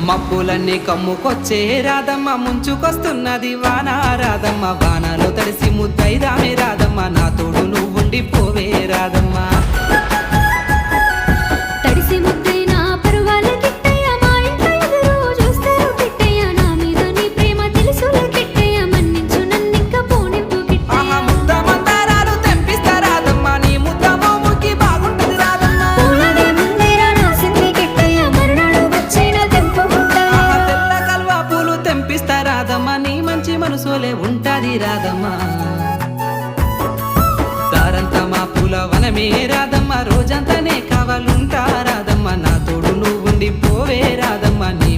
మబ్బులన్నీ కమ్ముకొచ్చే రాధమ్మ ముంచుకొస్తున్నది వాన రాధమ్మ వానలో తడిసి ముద్దైదామే రాధమ్మ నా తోడు నువ్వుండి పోవే రాధమ్మ తడిసి ముద్దైనా పరువాల కిట్టయ్య మా ఇంట్లో ఎదురు చూస్తారు కిట్టయ్య నా మీద నీ ప్రేమ తెలుసులే కిట్టయ్య మన్నించు నన్నింక పోనివ్వు ఆహా కిట్టయ్య ముద్ద మందారాలు తెంపిస్తా రాధమ్మ నీ ముద్ద మోముకి బాగుంటది రాధమ్మ పూలదే ముందేరా రాసింది కిట్టయ్య మరునాడు వచ్చైనా తెంపుకుంటా ఆహా తెల్ల కల్వా పూలు తెంపిస్తా రాధమ్మ నీ మంచి మనసులే ఉంటది రాధమ్మ దారంతా మా పూల వనమే రాధమ్మ రోజంతానే కావాలుంటా రాధమ్మ నా తోడు నువ్వుండి పోవే రాధమ్మ నీ